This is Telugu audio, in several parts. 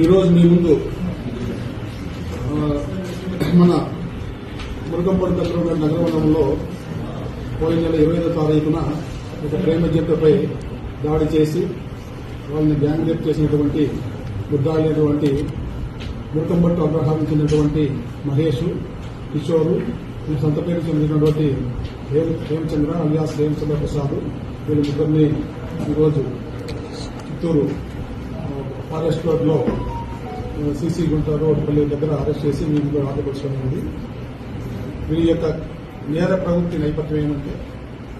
ఈరోజు మీ ముందు మన మురుగంపల్లి దగ్గర ఉన్న నగరవనంలో పోయిన నెల 25వ తారీఖున ఒక ప్రేమ జంటపై దాడి చేసి వాళ్ళని గ్యాంగ్ రేప్ చేసినటువంటి ముద్దాయినటువంటి మురుగంపల్లి అగ్రహారించినటువంటి మహేష్, కిషోరు, ఈ సొంత పేరు చెందినటువంటి హేమచంద్ర అలియాస్ హేమచంద్ర ప్రసాద్, వీళ్ళ ముగ్గురిని ఈరోజు చిత్తూరు ఫారెస్ట్ రోడ్లో సిసి గుంట రోడ్పల్లి దగ్గర అరెస్ట్ చేసి వీరిలో ఆటపరుచుకున్నది. వీరి యొక్క నేర ప్రవృత్తి నేపథ్యం ఏమంటే,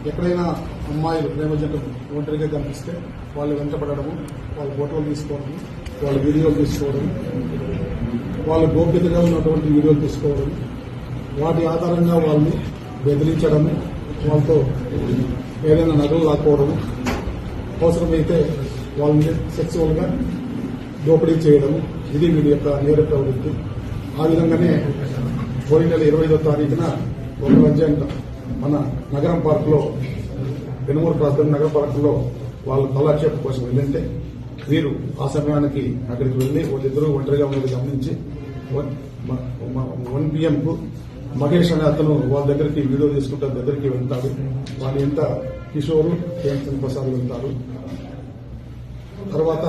ఎక్కడైనా అమ్మాయిలు ప్రేమ జంట ఒంటరిగా కనిపిస్తే వాళ్ళు వెంటపడము, వాళ్ళ ఫోటోలు తీసుకోవడం, వాళ్ళ వీడియోలు తీసుకోవడం, వాళ్ళ గోప్యతగా ఉన్నటువంటి వీడియోలు తీసుకోవడం, వాటి ఆధారంగా వాళ్ళని బెదిరించడము, వాళ్ళతో ఏదైనా నగలు లాక్కోవడము, అవసరమైతే వాళ్ళని సెక్సువల్ గా దోపిడీ చేయడం, ఇది వీడి యొక్క నేర ప్రవృత్తి. ఆ విధంగానే పోయిన నెల 25వ తారీఖున ఒక మధ్యాహ్నం మన నగరం పార్క్ లో పెనుమూరు ప్రాంతం నగర పార్క్ లో వాళ్ళు కాలక్షేపం కోసం వెళ్ళింటే వీరు ఆ సమయానికి అక్కడికి వెళ్లి వాళ్ళిద్దరూ ఒంటరిగా ఉన్నది గమనించి 1 PM కు మహేష్ అనే అతను వాళ్ళ దగ్గరికి వీడియో తీసుకుంటా దగ్గరికి వెళ్తాడు. వాళ్ళ ఎంత కిషోరు, హేమచంద్ర ప్రసాద్ వెళ్తారు. తర్వాత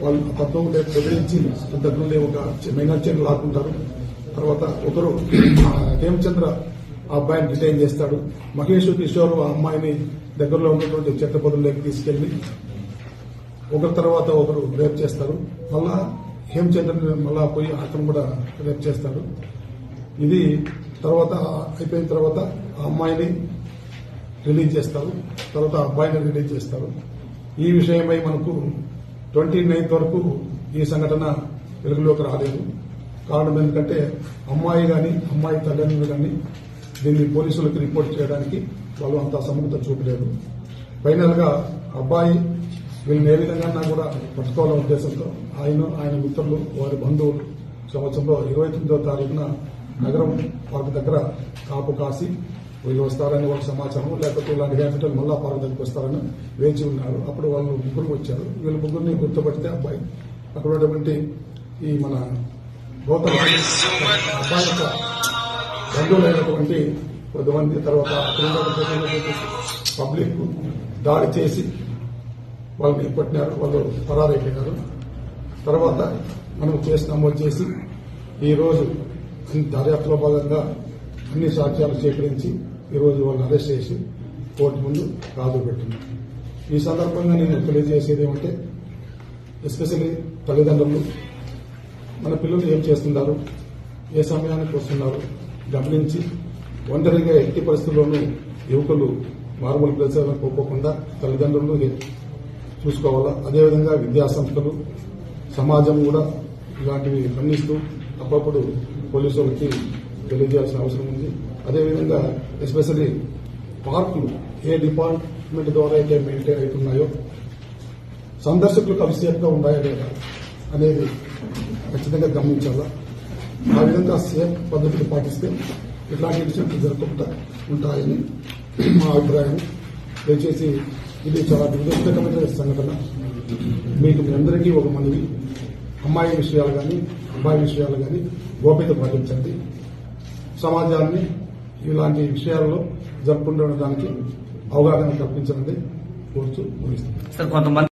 వాళ్ళు తత్వం బెదిరించి దగ్గర ఒక మైనర్ చైన్ లాక్కుంటారు. తర్వాత ఒకరు హేమచంద్ర ఆ అబ్బాయిని డిటైన్ చేస్తాడు. మహేష్, కిషోర్ ఆ అమ్మాయిని దగ్గరలో ఉన్నటువంటి చెత్త పొదల్లోకి తీసుకెళ్లి ఒకరి తర్వాత ఒకరు రేప్ చేస్తారు. మళ్ళా హేమచంద్రని మళ్ళా పోయి అతను కూడా రేప్ చేస్తాడు. ఇది తర్వాత అయిపోయిన తర్వాత ఆ అమ్మాయిని రిలీజ్ చేస్తారు. తర్వాత ఆ అబ్బాయిని రిలీజ్ చేస్తారు. ఈ విషయమై మనకు 29th వరకు ఈ సంఘటన వెలుగులోకి రాలేదు. కారణం ఎందుకంటే అమ్మాయి గాని అమ్మాయి తల్లిదండ్రులు గాని దీన్ని పోలీసులకు రిపోర్ట్ చేయడానికి వాళ్ళు అంత సముఖత చూపలేదు. ఫైనల్ గా అబ్బాయి వీళ్ళని ఏ విధంగా కూడా పట్టుకోవాలనే ఉద్దేశంతో ఆయన మిత్రులు, వారి బంధువులు సంవత్సరంలో 29వ తారీఖున నగరం పార్క్ దగ్గర కాపు కాసి వీళ్ళు వస్తారని వాళ్ళకి సమాచారం, లేకపోతే ఇలాంటి హాస్పిటల్ మళ్ళా పార్క్ దగ్గరికి వస్తారని వేచి ఉన్నారు. అప్పుడు వాళ్ళు ముగ్గురు వచ్చారు. వీళ్ళ ముగ్గురిని గుర్తుపడితే అబ్బాయి అక్కడ ఉన్నటువంటి ఈ మన గౌతమ్ అబ్బాయి యొక్క బంధువులైనటువంటి కొద్దిమంది, తర్వాత అక్కడ పబ్లిక్ దాడి చేసి వాళ్ళని పట్టినారు. వాళ్ళు పరారైపోయినారు. తర్వాత మనం కేసు నమోదు చేసి ఈ రోజు దర్యాప్తులో భాగంగా అన్ని సాక్ష్యాలు సేకరించి ఈరోజు వాళ్ళని అరెస్ట్ చేసి కోర్టు ముందు హాజరుపెట్టింది. ఈ సందర్భంగా నేను తెలియజేసేది ఏమంటే, ఎస్పెషల్లీ తల్లిదండ్రులు మన పిల్లలు ఏం చేస్తున్నారు, ఏ సమయానికి వస్తున్నారు గమనించి ఒంటరిగా ఎట్టి పరిస్థితుల్లోనూ యువకులు మారుమూల ప్రదేశాలకు పోకుండా తల్లిదండ్రులు చూసుకోవాలా. అదేవిధంగా విద్యాసంస్థలు, సమాజం కూడా ఇలాంటివి ఖండిస్తూ అప్పుడప్పుడు పోలీసులకి తెలియజేయాల్సిన అవసరం ఉంది. అదేవిధంగా ఎస్పెషల్లీ పార్కులు ఏ డిపార్ట్మెంట్ ద్వారా అయితే మెయింటైన్ అవుతున్నాయో సందర్శకులకు అవి సేఫ్గా ఉన్నాయో లేదా అనేది ఖచ్చితంగా గమనించాలా. ఆ విధంగా సేఫ్ పద్ధతులు పాటిస్తే ఇట్లాంటి ఇన్సిడెంట్లు జరగకుండా ఉంటాయని మా అభిప్రాయం. దయచేసి ఇది చాలా దురదృష్టకరమైన సంఘటన. మీకు మీ అందరికీ ఒక మనవి, అమ్మాయి విషయాలు కానీ అబ్బాయి విషయాలు కానీ గోప్యత పాటించండి. సమాజాన్ని ఇలాంటి విషయాల్లో జరుపుకుంటుండడానికి అవగాహన కల్పించండి కోరుతూ ముగిస్తుంది.